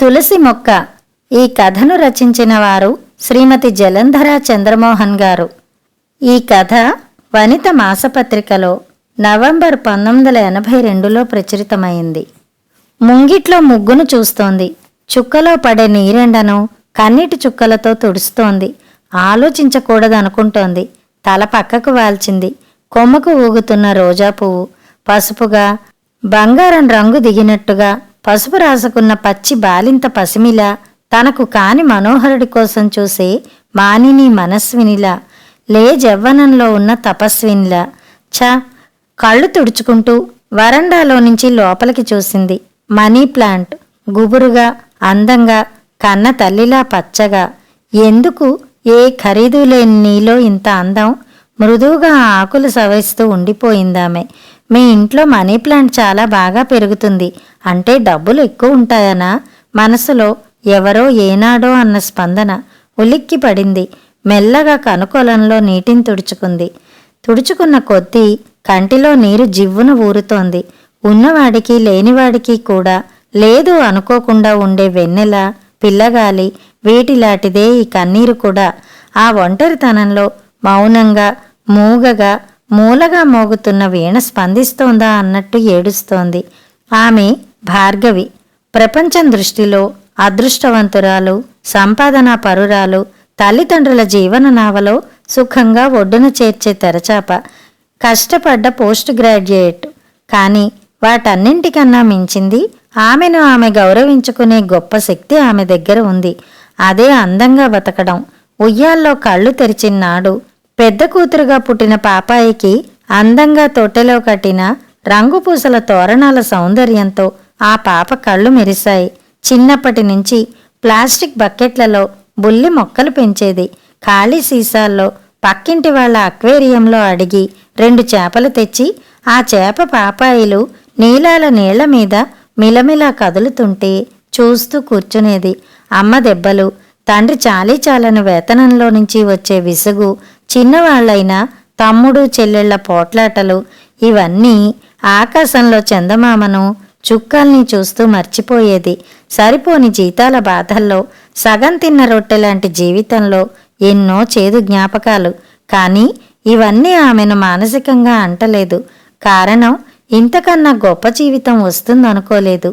తులసి మొక్క. ఈ కథను రచించిన వారు శ్రీమతి జలంధర చంద్రమోహన్ గారు. ఈ కథ వనిత మాసపత్రికలో నవంబర్ 1982లో ప్రచురితమైంది. ముంగిట్లో ముగ్గును చూస్తోంది. చుక్కలో పడే నీరెండను కన్నీటి చుక్కలతో తుడుస్తోంది. ఆలోచించకూడదనుకుంటోంది. తల పక్కకు వాల్చింది. కొమ్మకు ఊగుతున్న రోజా పువ్వు పసుపుగా, బంగారం రంగు దిగినట్టుగా, పసుపు రాసుకున్న పచ్చి బాలింత పసిమిలా, తనకు కాని మనోహరుడి కోసం చూసే మానిని మనస్వినిలా, జవ్వనంలో ఉన్న తపస్వినిలా. కళ్ళు తుడుచుకుంటూ వరండాలో నుంచి లోపలికి చూసింది. మనీ ప్లాంట్ గుబురుగా, అందంగా, కన్న తల్లిలా పచ్చగా. ఎందుకు ఏ ఖరీదు లేని నీలో ఇంత అందం? మృదువుగా ఆకులు సవరిస్తూ ఉండిపోయిందామె. మీ ఇంట్లో మనీ ప్లాంట్ చాలా బాగా పెరుగుతుంది అంటే డబ్బులు ఎక్కువ ఉంటాయనా? మనసులో ఎవరో ఏనాడో అన్న స్పందన ఉలిక్కి పడింది. మెల్లగా కనుకొలంలో నీటిని తుడుచుకుంది. తుడుచుకున్న కొద్దీ కంటిలో నీరు జివ్వున ఊరుతోంది. ఉన్నవాడికి లేనివాడికి కూడా లేదు అనుకోకుండా ఉండే వెన్నెల, పిల్లగాలి, వీటిలాంటిదే ఈ కన్నీరు కూడా. ఆ ఒంటరితనంలో మౌనంగా, మూగగా, మూలగా మోగుతున్న వీణ స్పందిస్తోందా అన్నట్టు ఏడుస్తోంది. ఆమె భార్గవి. ప్రపంచం దృష్టిలో అదృష్టవంతురాలు, సంపాదనా పరురాలు, తల్లిదండ్రుల జీవన నావలో సుఖంగా ఒడ్డున చేర్చే తెరచాప, కష్టపడ్డ పోస్ట్ గ్రాడ్యుయేట్. కానీ వాటన్నింటికన్నా మించింది ఆమెను ఆమె గౌరవించుకునే గొప్ప శక్తి ఆమె దగ్గర ఉంది. అదే అందంగా బతకడం. ఉయ్యాల్లో కళ్ళు తెరిచిన్నాడు పెద్ద కూతురుగా పుట్టిన పాపాయికి అందంగా తొట్టెలో కట్టిన రంగుపూసల తోరణాల సౌందర్యంతో ఆ పాప కళ్ళు మెరిశాయి. చిన్నప్పటి నుంచి ప్లాస్టిక్ బకెట్లలో బుల్లి మొక్కలు పెంచేది. ఖాళీ సీసాల్లో పక్కింటి వాళ్ళ అక్వేరియంలో అడిగి 2 చేపలు తెచ్చి ఆ చేప పాపాయిలు నీలాల నీళ్ల మీద మిలమిలా కదులుతుంటే చూస్తూ కూర్చునేది. అమ్మ దెబ్బలు, తండ్రి చాలీచాలని వేతనంలో నుంచి వచ్చే విసుగు, చిన్నవాళ్లైన తమ్ముడు చెల్లెళ్ల పోట్లాటలు, ఇవన్నీ ఆకాశంలో చందమామను, చుక్కల్ని చూస్తూ మర్చిపోయేది. సరిపోని జీతాల బాధల్లో, సగం తిన్న రొట్టెలాంటి జీవితంలో ఎన్నో చేదు జ్ఞాపకాలు. కానీ ఇవన్నీ ఆమెను మానసికంగా అంటలేదు. కారణం ఇంతకన్నా గొప్ప జీవితం వస్తుందనుకోలేదు,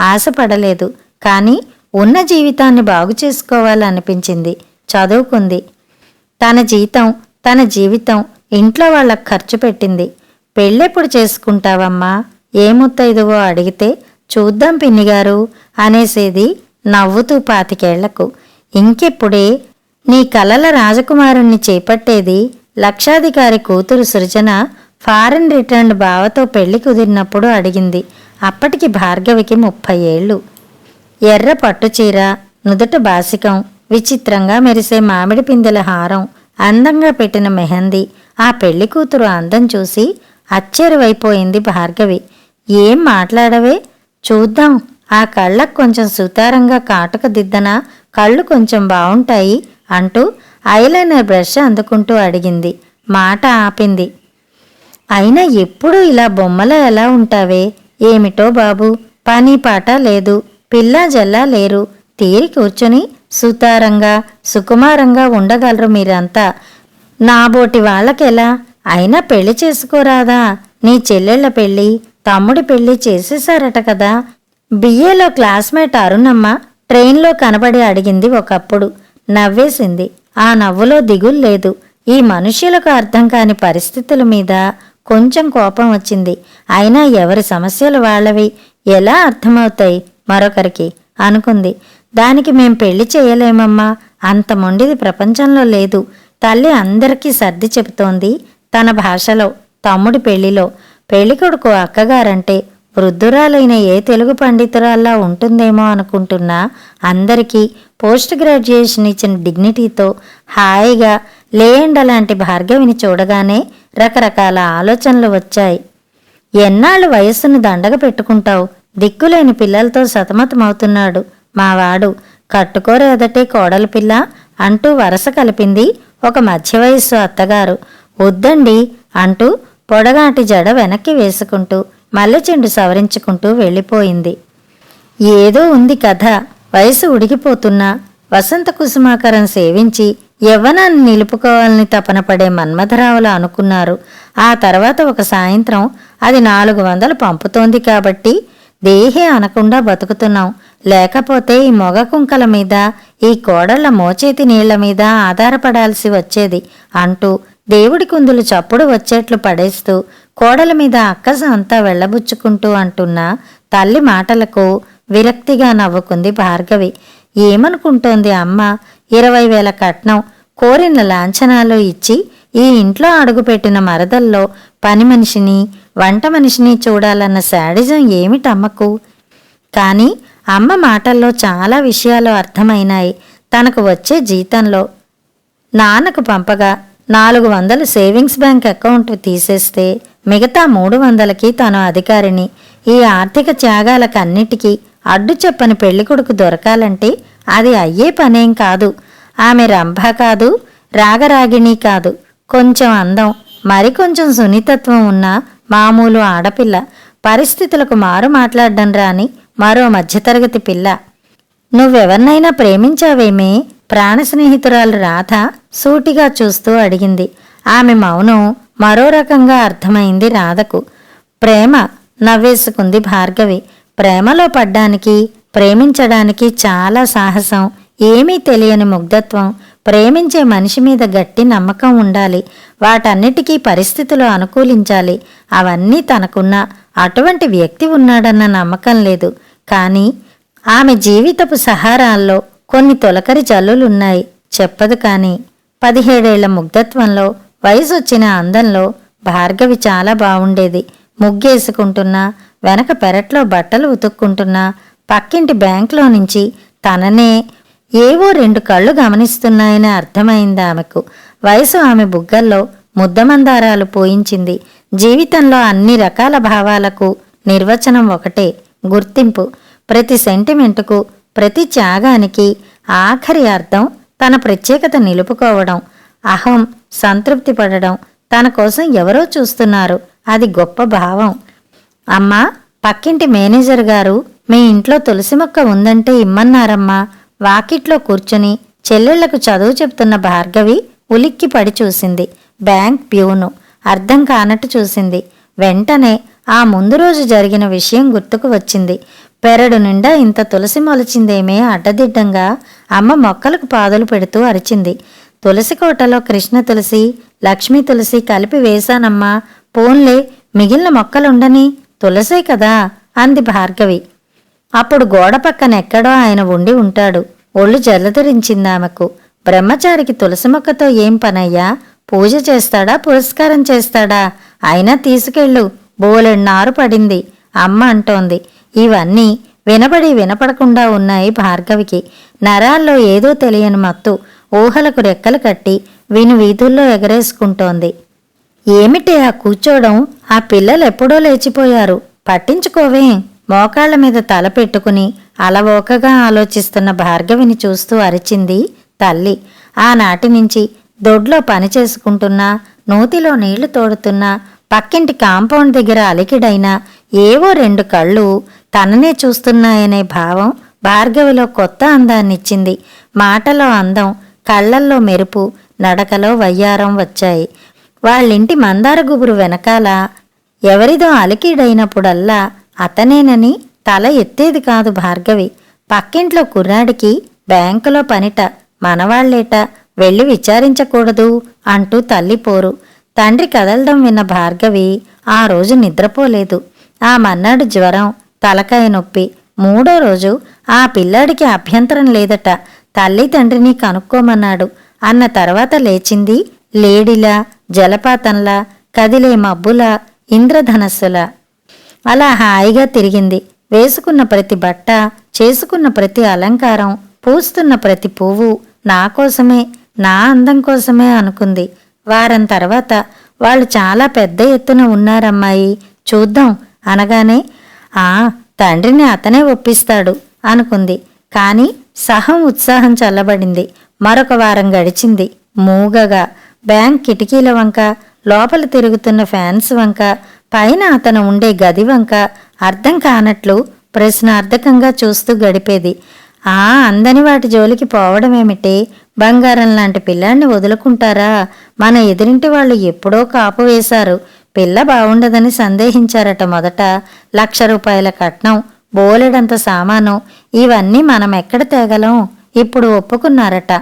ఆశపడలేదు. కానీ ఉన్న జీవితాన్ని బాగు చేసుకోవాలనిపించింది. చదువుకుంది. తన జీవితం ఇంట్లో వాళ్ళకు ఖర్చు పెట్టింది. పెళ్ళెప్పుడు చేసుకుంటావమ్మా, ఏ ముత్తైదువో అడిగితే చూద్దాం పిన్నిగారు అనేసేది నవ్వుతూ 25 ఏళ్లకు. ఇంకెప్పుడే నీ కలల రాజకుమారుణ్ణి చేపట్టేది? లక్షాధికారి కూతురు సృజన ఫారెన్ రిటర్న్ బావతో పెళ్లి కుదిరినప్పుడు అడిగింది. అప్పటికి భార్గవికి 30 ఏళ్ళు. ఎర్ర పట్టుచీర, నుదుట బాసికం, విచిత్రంగా మెరిసే మామిడి పిందెల హారం, అందంగా పెట్టిన మెహందీ. ఆ పెళ్లి కూతురు అందం చూసి ఆశ్చర్యమైపోయింది భార్గవి. ఏం మాట్లాడవే? చూద్దాం. ఆ కళ్ళకు కొంచెం సుతారంగా కాటుక దిద్దనా, కళ్ళు కొంచెం బావుంటాయి అంటూ ఐలైనర్ బ్రష్ అందుకుంటూ అడిగింది. మాట ఆపింది. అయినా ఎప్పుడూ ఇలా బొమ్మలా ఎలా ఉంటావే? ఏమిటో బాబు, పని పాట లేదు, పిల్లా జల్లా లేరు, తీరి కూర్చుని సుతారంగా సుకుమారంగా ఉండగలరు మీరంతా. నాబోటి వాళ్ళకెలా? అయినా పెళ్లి చేసుకోరాదా? నీ చెల్లెళ్ల పెళ్లి, తమ్ముడి పెళ్లి చేసేశారట కదా. బిఏలో క్లాస్మేట్ అరుణమ్మ ట్రైన్లో కనబడి అడిగింది ఒకప్పుడు. నవ్వేసింది. ఆ నవ్వులో దిగులు లేదు. ఈ మనుష్యులకు అర్థం కాని పరిస్థితుల మీద కొంచెం కోపం వచ్చింది. అయినా ఎవరి సమస్యలు వాళ్ళవి, ఎలా అర్థమవుతాయి మరొకరికి అనుకుంది. దానికి మేం పెళ్లి చేయలేమమ్మా, అంత మొండిది ప్రపంచంలో లేదు. తల్లి అందరికీ సర్ది చెబుతోంది తన భాషలో. తమ్ముడి పెళ్లిలో పెళ్లికొడుకు అక్కగారంటే వృద్ధురాలైన ఏ తెలుగు పండితురాల్లా ఉంటుందేమో అనుకుంటున్నా అందరికీ పోస్ట్ గ్రాడ్యుయేషన్ ఇచ్చిన డిగ్నిటీతో హాయిగా లేయండలాంటి భార్గవిని చూడగానే రకరకాల ఆలోచనలు వచ్చాయి. ఎన్నాళ్ళు వయస్సును దండగ పెట్టుకుంటావు? దిక్కులేని పిల్లలతో సతమతమవుతున్నాడు మావాడు. కట్టుకోరేదటే కోడలు పిల్ల అంటూ వరస కలిపింది ఒక మధ్య వయస్సు అత్తగారు. వద్దండి అంటూ పొడగాటి జడ వెనక్కి వేసుకుంటూ మల్లెచెండు సవరించుకుంటూ వెళ్ళిపోయింది. ఏదో ఉంది కథ. వయసు ఉడికిపోతున్నా వసంత కుసుమాకరం సేవించి యవ్వనాన్ని నిలుపుకోవాలని తపన పడే మన్మథరావులు అనుకున్నారు. ఆ తర్వాత ఒక సాయంత్రం అది 400 పంపుతోంది కాబట్టి దేహే అనకుండా బతుకుతున్నాం, లేకపోతే ఈ మొగ కుంకల మీద, ఈ కోడళ్ల మోచేతి నీళ్ల మీద ఆధారపడాల్సి వచ్చేది అంటూ దేవుడి కుందులు చప్పుడు వచ్చేట్లు పడేస్తూ కోడల మీద అక్కస అంతా వెళ్లబుచ్చుకుంటూ అంటున్న తల్లి మాటలకు విరక్తిగా నవ్వుకుంది భార్గవి. ఏమనుకుంటోంది అమ్మ? 20,000 కట్నం, కోరిన లాంఛనాలు ఇచ్చి ఈ ఇంట్లో అడుగుపెట్టిన మరదల్లో పని మనిషిని, వంట మనిషిని చూడాలన్న శాడిజం ఏమిటమ్మకు? కాని అమ్మ మాటల్లో చాలా విషయాలు అర్థమైనాయి. తనకు వచ్చే జీతంలో నాన్నకు పంపగా 400 సేవింగ్స్ బ్యాంక్ అకౌంట్ తీసేస్తే మిగతా 300కి తాను అధికారిని. ఈ ఆర్థిక త్యాగాలకన్నిటికీ అడ్డు చెప్పని పెళ్లికొడుకు దొరకాలంటే అది అయ్యే పనేం కాదు. ఆమె రంభ కాదు, రాగరాగిణి కాదు. కొంచెం అందం, మరికొంచెం సున్నితత్వం ఉన్న మామూలు ఆడపిల్ల, పరిస్థితులకు మారు మాట్లాడడం రాని మరో మధ్యతరగతి పిల్ల. నువ్వెవర్నైనా ప్రేమించావేమే? ప్రాణ స్నేహితురాలు రాధ సూటిగా చూస్తూ అడిగింది. ఆమె మౌనం మరో రకంగా అర్థమైంది రాధకు. ప్రేమ, నవ్వేసుకుంది భార్గవి. ప్రేమలో పడ్డానికి, ప్రేమించడానికి చాలా సాహసం, ఏమీ తెలియని ముగ్ధత్వం, ప్రేమించే మనిషి మీద గట్టి నమ్మకం ఉండాలి. వాటన్నిటికీ పరిస్థితులు అనుకూలించాలి. అవన్నీ తనకున్న అటువంటి వ్యక్తి ఉన్నాడన్న నమ్మకం లేదు. కానీ ఆమె జీవితపు సహారాల్లో కొన్ని తొలకరి జల్లులున్నాయి. చెప్పదు కాని 17 ఏళ్ల ముగ్ధత్వంలో, వయసొచ్చిన అందంలో భార్గవి చాలా బావుండేది. ముగ్గేసుకుంటున్నా, వెనక పెరట్లో బట్టలు ఉతుక్కుంటున్నా, పక్కింటి బ్యాంకులో నుంచి తననే ఏవో 2 కళ్ళు గమనిస్తున్నాయని అర్థమైంది ఆమెకు. వయసు ఆమె బుగ్గల్లో ముద్దమందారాలు పోయించింది. జీవితంలో అన్ని రకాల భావాలకు నిర్వచనం ఒకటే, గుర్తింపు. ప్రతి సెంటిమెంటుకు, ప్రతి త్యాగానికి ఆఖరి అర్థం తన ప్రత్యేకత నిలుపుకోవడం, అహం సంతృప్తి పడడం. తన కోసం ఎవరో చూస్తున్నారు, అది గొప్ప భావం. అమ్మా, పక్కింటి మేనేజర్ గారు మీ ఇంట్లో తులసి మొక్క ఉందంటే ఇమ్మన్నారమ్మా. వాకిట్లో కూర్చుని చెల్లెళ్లకు చదువు చెప్తున్న భార్గవి ఉలిక్కి పడి చూసింది. బ్యాంక్ ప్యూను అర్థం కానట్టు చూసింది. వెంటనే ఆ ముందు రోజు జరిగిన విషయం గుర్తుకు వచ్చింది. పెరడు నిండా ఇంత తులసి మొలిచిందేమే అడ్డదిడ్డంగా అమ్మ మొక్కలకు పాదులు పెడుతూ అరిచింది. తులసి కోటలో కృష్ణ తులసి, లక్ష్మీ తులసి కలిపి వేశానమ్మా. పోన్లే, మిగిలిన మొక్కలుండని, తులసే కదా అంది భార్గవి. అప్పుడు గోడ పక్కనెక్కడో ఆయన ఉండి ఉంటాడు. ఒళ్ళు జలధరించిందామెకు. బ్రహ్మచారికి తులసి మొక్కతో ఏం పనయ్యా? పూజ చేస్తాడా, పురస్కారం చేస్తాడా? అయినా తీసుకెళ్ళు, బోలెన్నారు పడింది అమ్మ అంటోంది. ఇవన్నీ వినబడి వినపడకుండా ఉన్నాయి భార్గవికి. నరాల్లో ఏదో తెలియని మత్తు ఊహలకు రెక్కలు కట్టి విను వీధుల్లో ఎగరేసుకుంటోంది. ఏమిటి ఆ కూర్చోవడం? ఆ పిల్లలెప్పుడో లేచిపోయారు, పట్టించుకోవే. మోకాళ్ల మీద తల పెట్టుకుని అలవోకగా ఆలోచిస్తున్న భార్గవిని చూస్తూ అరిచింది తల్లి. ఆనాటి నుంచి దొడ్లో పని చేసుకుంటున్నా, నూతిలో నీళ్లు తోడుతున్నా, పక్కింటి కాంపౌండ్ దగ్గర అలికిడైనా ఏవో 2 కళ్ళు తననే చూస్తున్నాయనే భావం భార్గవిలో కొత్త అందాన్నిచ్చింది. మాటలో అందం, కళ్లల్లో మెరుపు, నడకలో వయ్యారం వచ్చాయి. వాళ్ళింటి మందార గుబురు వెనకాల ఎవరిదో అలికిడైనప్పుడల్లా అతనేనని తల ఎత్తేది కాదు భార్గవి. పక్కింట్లో కుర్రాడికి బ్యాంకులో పనిట, మనవాళ్లేట, వెళ్ళి విచారించకూడదు అంటూ తల్లిపోరు. తండ్రి కదలడం విన్న భార్గవి ఆ రోజు నిద్రపోలేదు. ఆ మన్నాడు జ్వరం, తలకాయ నొప్పి. 3వ రోజు ఆ పిల్లాడికి అభ్యంతరం లేదట. తల్లి తండ్రిని కనుక్కోమన్నాడు. అన్న తర్వాత లేచింది లేడిలా, జలపాతంలా, కదిలే మబ్బులా, ఇంద్రధనస్సులా. అలా హాయిగా తిరిగింది. వేసుకున్న ప్రతి బట్ట, చేసుకున్న ప్రతి అలంకారం, పూస్తున్న ప్రతి పువ్వు నా కోసమే, నా అందం కోసమే అనుకుంది. వారం తర్వాత వాళ్ళు చాలా పెద్ద ఎత్తున ఉన్నారమ్మాయి, చూద్దాం అనగానే తండ్రిని అతనే ఒప్పిస్తాడు అనుకుంది. కాని సహం ఉత్సాహం చల్లబడింది. మరొక వారం గడిచింది మూగగా. బ్యాంక్ కిటికీల వంక, లోపల తిరుగుతున్న ఫ్యాన్స్ వంక, పైన అతను ఉండే గది వంక అర్థం కానట్లు ప్రశ్నార్థకంగా చూస్తూ గడిపేది. అందని వాటి జోలికి పోవడమేమిటి? బంగారం లాంటి పిల్లాన్ని వదులుకుంటారా? మన ఎదురింటి వాళ్ళు ఎప్పుడో కాపు వేశారు. పిల్ల బావుండదని సందేహించారట మొదట. 1,00,000 రూపాయల కట్నం, బోలెడంత సామాను, ఇవన్నీ మనమెక్కడ తేగలం? ఇప్పుడు ఒప్పుకున్నారట.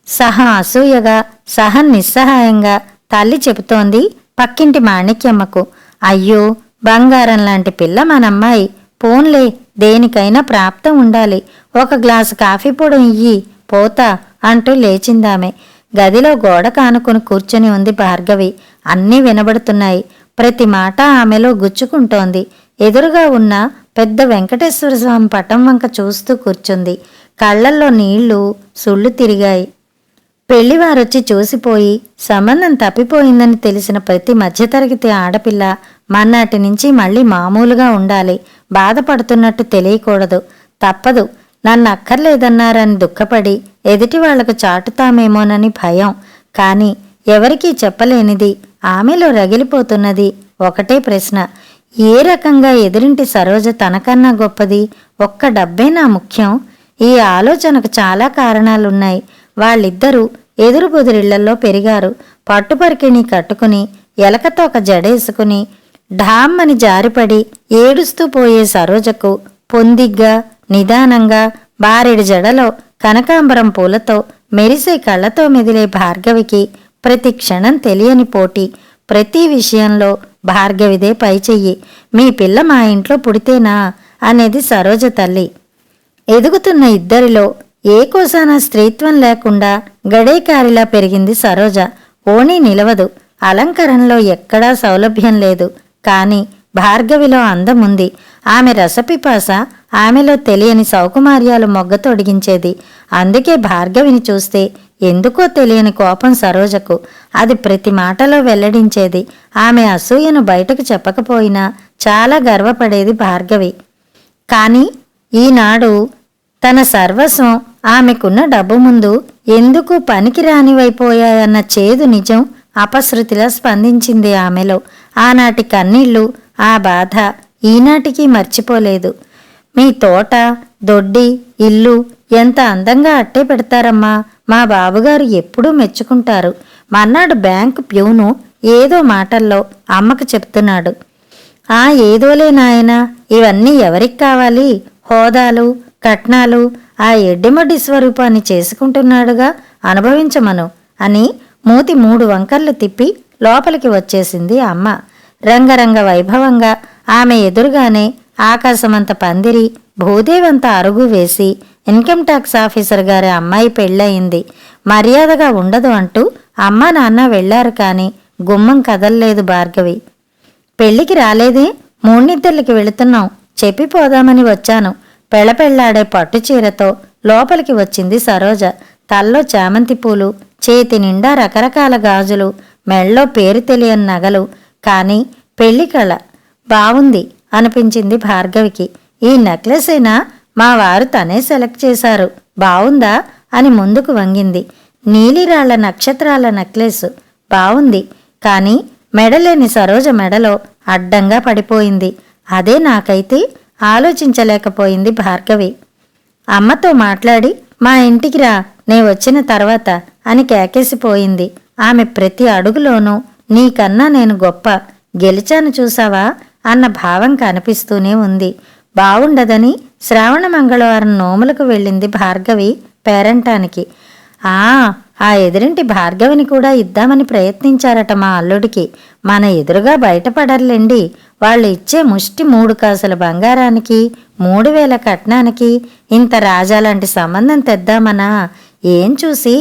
సహా అసూయగా, సహా నిస్సహాయంగా తల్లి చెబుతోంది పక్కింటి మాణిక్యమ్మకు. అయ్యో, బంగారం లాంటి పిల్ల మనమ్మాయి. పోన్లే, దేనికైనా ప్రాప్తం ఉండాలి. 1 గ్లాసు కాఫీ పొడి ఇయ్యి, పోతా అంటూ లేచిందామె. గదిలో గోడ కానుకుని కూర్చుని ఉంది భార్గవి. అన్నీ వినబడుతున్నాయి. ప్రతి మాట ఆమెలో గుచ్చుకుంటోంది. ఎదురుగా ఉన్న పెద్ద వెంకటేశ్వర స్వామి పటం వంక చూస్తూ కూర్చుంది. కళ్లల్లో నీళ్లు సుళ్ళు తిరిగాయి. పెళ్లివారొచ్చి చూసిపోయి సంబంధం తప్పిపోయిందని తెలిసిన ప్రతి మధ్యతరగతి ఆడపిల్ల మన్నాటి నుంచి మళ్ళీ మామూలుగా ఉండాలి. బాధపడుతున్నట్టు తెలియకూడదు. తప్పదు, నన్ను అక్కర్లేదన్నారని దుఃఖపడి ఎదుటి వాళ్లకు చాటుతామేమోనని భయం. కాని ఎవరికీ చెప్పలేనిది ఆమెలో రగిలిపోతున్నది ఒకటే ప్రశ్న: ఏ రకంగా ఎదురింటి సరోజ తనకన్నా గొప్పది? ఒక్క డబ్బేనా ముఖ్యం? ఈ ఆలోచనకు చాలా కారణాలున్నాయి. వాళ్ళిద్దరూ ఎదురు బుదురిళ్లలో పెరిగారు. పట్టుపరికిణి కట్టుకుని, ఎలకతోక జడేసుకుని, ఢామ్మని జారిపడి ఏడుస్తూ పోయే సరోజకు పొందిగ్గా, నిదానంగా, బారెడి జడలో కనకాంబరం పూలతో మెరిసే కళ్లతో మెదిలే భార్గవికి ప్రతి క్షణం తెలియని పోటీ. ప్రతి విషయంలో భార్గవిదే పైచెయ్యి. మీ పిల్ల మా ఇంట్లో పుడితేనా అనేది సరోజ తల్లి. ఎదుగుతున్న ఇద్దరిలో ఏ కోసానా స్త్రీత్వం లేకుండా గడేకారిలా పెరిగింది సరోజ. ఓణీ నిలవదు, అలంకరణలో ఎక్కడా సౌలభ్యం లేదు. కాని భార్గవిలో అందముంది. ఆమె రసపిపాస ఆమెలో తెలియని సౌకుమార్యాలు మొగ్గతొడిగించేది. అందుకే భార్గవిని చూస్తే ఎందుకో తెలియని కోపం సరోజకు. అది ప్రతి మాటలో వెల్లడించేది. ఆమె అసూయను బయటకు చెప్పకపోయినా చాలా గర్వపడేది భార్గవి. కాని ఈనాడు తన సర్వస్వం ఆమెకున్న డబ్బు ముందు ఎందుకు పనికిరానివైపోయాయన్న చేదు నిజం అపశృతిలా స్పందించింది ఆమెలో. ఆనాటి కన్నీళ్లు, ఆ బాధ ఈనాటికి మర్చిపోలేదు. మీ తోట, దొడ్డి, ఇల్లు ఎంత అందంగా అట్టే పెడతారమ్మా, మా బాబుగారు ఎప్పుడూ మెచ్చుకుంటారు. మర్నాడు బ్యాంకు ప్యూను ఏదో మాటల్లో అమ్మకు చెప్తున్నాడు. ఏదోలే నాయనా, ఇవన్నీ ఎవరికి కావాలి? హోదాలు, కట్నాలు ఆ ఎడ్డిమడ్డి స్వరూపాన్ని చేసుకుంటున్నాడుగా, అనుభవించమను అని మూతి 3 వంకర్లు తిప్పి లోపలికి వచ్చేసింది అమ్మ. రంగరంగ వైభవంగా ఆమె ఎదురుగానే ఆకాశమంత పందిరి, భూదేవంత అరుగు వేసి ఇన్కమ్ ట్యాక్స్ ఆఫీసర్ గారి అమ్మాయి పెళ్ళయింది. మర్యాదగా ఉండదు అంటూ అమ్మా నాన్న వెళ్లారు. కాని గుమ్మం కదల్లేదు భార్గవి. పెళ్లికి రాలేదే? 3 నిద్దర్లకి వెళుతున్నాం, చెప్పిపోదామని వచ్చాను. పెళ్ళపెళ్లాడే పట్టుచీరతో లోపలికి వచ్చింది సరోజ. తల్లో చామంతి పూలు, చేతి నిండా రకరకాల గాజులు, మెళ్ళో పేరు తెలియని నగలు. కాని పెళ్లి కళ బావుంది అనిపించింది భార్గవికి. ఈ నెక్లెసేనా? మా వారు తనే సెలెక్ట్ చేశారు. బావుందా అని ముందుకు వంగింది. నీలిరాళ్ల నక్షత్రాల నెక్లెస్ బావుంది. కాని మెడలేని సరోజ మెడలో అడ్డంగా పడిపోయింది. అదే నాకైతే ఆలోచించలేకపోయింది భార్గవి. అమ్మతో మాట్లాడి మా ఇంటికి రా, నే వచ్చిన తర్వాత అని కేకేసిపోయింది. ఆమె ప్రతి అడుగులోనూ నీకన్నా నేను గొప్ప, గెలిచాను చూసావా అన్న భావం కనిపిస్తూనే ఉంది. బావుండదని శ్రావణ మంగళవారం నోములకు వెళ్ళింది భార్గవి పేరంటానికి. ఆ ఎదురింటి భార్గవిని కూడా ఇద్దామని ప్రయత్నించారట మా అల్లుడికి. మన ఎదురుగా బయటపడర్లేండి. వాళ్ళు ఇచ్చే ముష్టి 3 కాసుల బంగారానికి, 3,000 కట్నానికి ఇంత రాజాలాంటి సంబంధం తెద్దామనా? ఏం చూసి?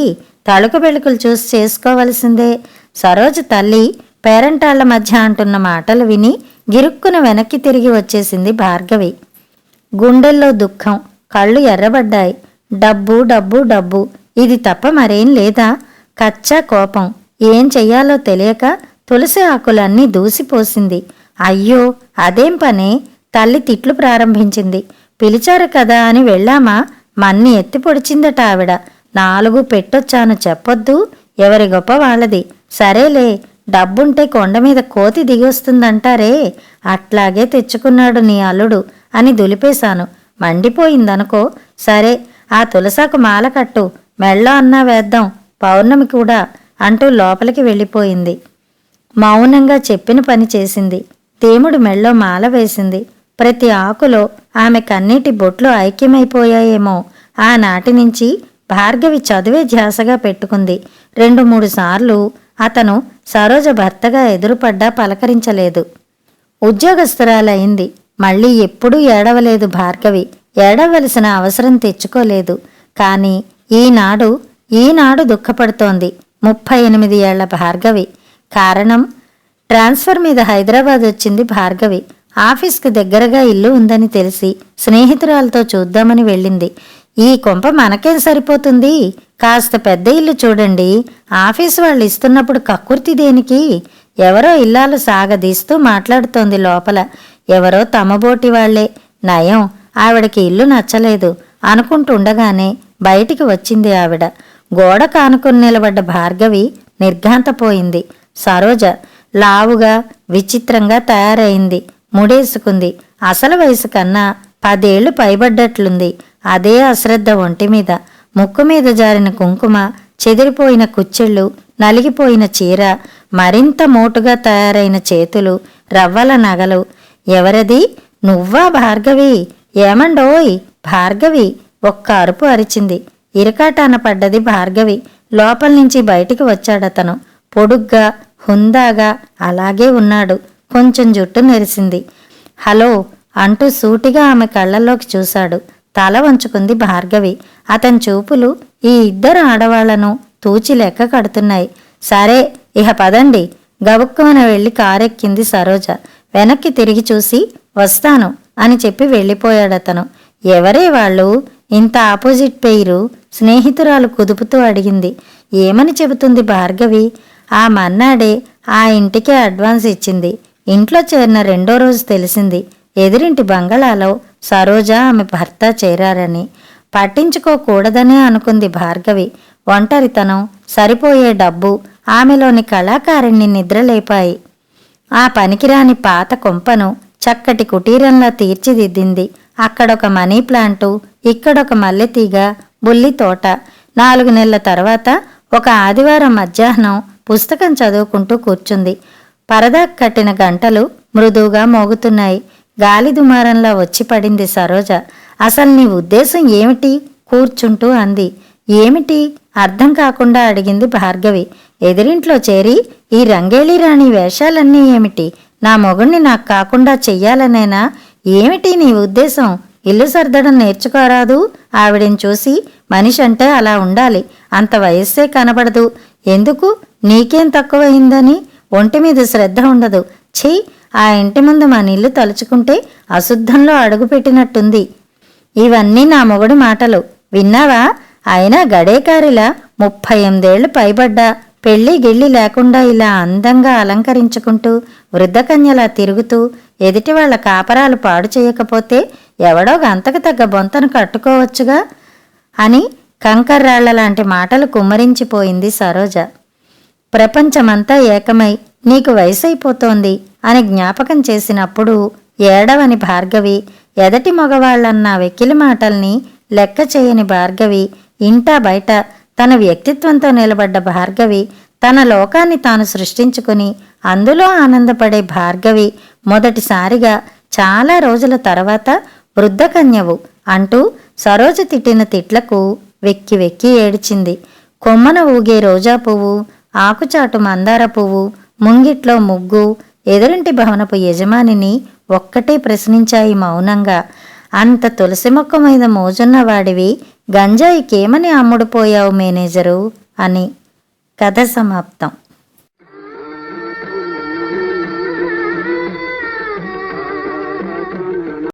తళుకు బెళుకులు చూసి చేసుకోవలసిందే. సరోజ తల్లి పేరంటాళ్ల మధ్య అంటున్న మాటలు విని గిరుక్కున వెనక్కి తిరిగి వచ్చేసింది భార్గవి. గుండెల్లో దుఃఖం, కళ్ళు ఎర్రబడ్డాయి. డబ్బు డబ్బు డబ్బు, ఇది తప్ప మరేం లేదా? కచ్చా కోపం. ఏం చెయ్యాలో తెలియక తులసి ఆకులన్నీ దూసిపోసింది. అయ్యో, అదేం పనే? తల్లి తిట్లు ప్రారంభించింది. పిలిచారు కదా అని వెళ్ళామా? మన్ని ఎత్తి పొడిచిందట ఆవిడ. 4 పెట్టొచ్చాను చెప్పొద్దు, ఎవరి గొప్ప వాళ్ళది. సరేలే, డబ్బుంటే కొండ మీద కోతి దిగొస్తుందంటారే, అట్లాగే తెచ్చుకున్నాడు నీ అల్లుడు అని దులిపేశాను. మండిపోయిందనుకో. సరే, ఆ తులసాకు మాల కట్టు, మెళ్ళో అన్నా వేద్దాం, పౌర్ణమి కూడా అంటూ లోపలికి వెళ్ళిపోయింది. మౌనంగా చెప్పిన పని చేసింది. తేముడు మెళ్ళో మాల వేసింది. ప్రతి ఆకులో ఆమె కన్నీటి బొట్లు ఐక్యమైపోయాయేమో. ఆనాటి నుంచి భార్గవి చదువే ధ్యాసగా పెట్టుకుంది. 2-3 సార్లు అతను సరోజ భర్తగా ఎదురుపడ్డా పలకరించలేదు. ఉద్యోగస్తురాలయింది. మళ్ళీ ఎప్పుడూ ఏడవలేదు భార్గవి. ఏడవలసిన అవసరం తెచ్చుకోలేదు. కాని ఈనాడు దుఃఖపడుతోంది 38 ఏళ్ల భార్గవి. కారణం, ట్రాన్స్ఫర్ మీద హైదరాబాద్ వచ్చింది భార్గవి. ఆఫీస్కి దగ్గరగా ఇల్లు ఉందని తెలిసి స్నేహితురాలతో చూద్దామని వెళ్ళింది. ఈ కొంప మనకేం సరిపోతుంది, కాస్త పెద్ద ఇల్లు చూడండి, ఆఫీసు వాళ్ళు ఇస్తున్నప్పుడు కక్కుర్తి దేనికి? ఎవరో ఇల్లాలు సాగదీస్తూ మాట్లాడుతోంది లోపల. ఎవరో తమబోటి వాళ్లే. నయం, ఆవిడకి ఇల్లు నచ్చలేదు అనుకుంటుండగానే బయటికి వచ్చింది ఆవిడ. గోడ కానుకుని నిలబడ్డ భార్గవి నిర్ఘాంతపోయింది. సరోజ లావుగా విచిత్రంగా తయారైంది. ముడేసుకుంది. అసలు వయసు కన్నా 10 ఏళ్లు పైబడ్డట్లుంది. అదే అశ్రద్ధ ఒంటి మీద. ముక్కు మీద జారిన కుంకుమ, చెదిరిపోయిన కుచ్చెళ్ళు, నలిగిపోయిన చీర, మరింత మోటుగా తయారైన చేతులు, రవ్వల నగలు. ఎవరది? నువ్వా భార్గవి? ఏమండోయ్ భార్గవి! ఒక్క అరుపు అరిచింది. ఇరకాటాన పడ్డది భార్గవి. లోపల నుంచి బయటికి వచ్చాడతను. పొడుగ్గా, హుందాగా అలాగే ఉన్నాడు. కొంచెం జుట్టు నెరిసింది. హలో అంటూ సూటిగా ఆమె కళ్ళల్లోకి చూశాడు. తల వంచుకుంది భార్గవి. అతని చూపులు ఈ 2 ఆడవాళ్లను తూచి లెక్క కడుతున్నాయి. సరే, ఇహ పదండి. గబుక్కుమన వెళ్ళి కారెక్కింది సరోజ. వెనక్కి తిరిగి చూసి వస్తాను అని చెప్పి వెళ్ళిపోయాడతను. ఎవరే వాళ్ళు? ఇంత ఆపోజిట్ పేరు స్నేహితురాలు కుదుపుతూ అడిగింది. ఏమని చెబుతుంది భార్గవి? ఆ మన్నాడే ఆ ఇంటికే అడ్వాన్స్ ఇచ్చింది. ఇంట్లో చేరిన 2వ రోజు తెలిసింది ఎదురింటి బంగళాలో సరోజ ఆమె భర్త చేరారని. పట్టించుకోకూడదనే అనుకుంది భార్గవి. ఒంటరితనం, సరిపోయే డబ్బు ఆమెలోని కళాకారిణ్ణి నిద్రలేపాయి. ఆ పనికిరాని పాత కొంపను చక్కటి కుటీరంలా తీర్చిదిద్దింది. అక్కడొక మనీ ప్లాంటు, ఇక్కడొక మల్లెతీగ, బుల్లి తోట. 4 నెలల తర్వాత ఒక ఆదివారం మధ్యాహ్నం పుస్తకం చదువుకుంటూ కూర్చుంది. పరదాకు కట్టిన గంటలు మృదువుగా మోగుతున్నాయి. గాలి దుమారంలా వచ్చి పడింది సరోజ. అసలు నీ ఉద్దేశం ఏమిటి? కూర్చుంటూ అంది. ఏమిటి? అర్థం కాకుండా అడిగింది భార్గవి. ఎదిరింట్లో చేరి ఈ రంగేళీ రాణి వేషాలన్నీ ఏమిటి? నా మొగుణ్ణి నాకు కాకుండా చెయ్యాలనేనా? ఏమిటి నీ ఉద్దేశం? ఇల్లు సర్దడం నేర్చుకోరాదు? ఆవిడని చూసి మనిషి అంటే అలా ఉండాలి. అంత వయస్సే కనబడదు. ఎందుకు? నీకేం తక్కువయిందని? ఒంటి మీద శ్రద్ధ ఉండదు. ఛీ, ఆ ఇంటి ముందు మన ఇల్లు తలుచుకుంటే అశుద్ధంలో అడుగుపెట్టినట్టుంది. ఇవన్నీ నా మొగుడి మాటలు విన్నావా? అయినా గడేకారిలా 38 ఏళ్లు పైబడ్డా పెళ్లి గిళ్ళి లేకుండా ఇలా అందంగా అలంకరించుకుంటూ వృద్ధకన్యలా తిరుగుతూ ఎదుటి వాళ్ల కాపరాలు పాడు చేయకపోతే ఎవడో గంతకు తగ్గ బొంతను కట్టుకోవచ్చుగా అని కంకర్రాళ్లలాంటి మాటలు కుమ్మరించిపోయింది సరోజ. ప్రపంచమంతా ఏకమై నీకు వయసైపోతోంది అని జ్ఞాపకం చేసినప్పుడు ఏడవని భార్గవి, ఎదటి మగవాళ్లన్న వెకిలి మాటల్ని లెక్క చేయని భార్గవి, ఇంటా బయట తన వ్యక్తిత్వంతో నిలబడ్డ భార్గవి, తన లోకాన్ని తాను సృష్టించుకుని అందులో ఆనందపడే భార్గవి మొదటిసారిగా చాలా రోజుల తర్వాత వృద్ధకన్యవు అంటూ సరోజ తిట్టిన తిట్లకు వెక్కి వెక్కి ఏడ్చింది. కొమ్మన ఊగే రోజా పువ్వు, ఆకుచాటు మందార పువ్వు, ముంగిట్లో ముగ్గు, ఎదురింటి భవనపు యజమానిని ఒక్కటే ప్రశ్నించాయి మౌనంగా. అంత తులసి మొక్క మీద మోజున్న వాడివి గంజాయికేమని అమ్ముడుపోయావు మేనేజరు అని. కథ సమాప్తం.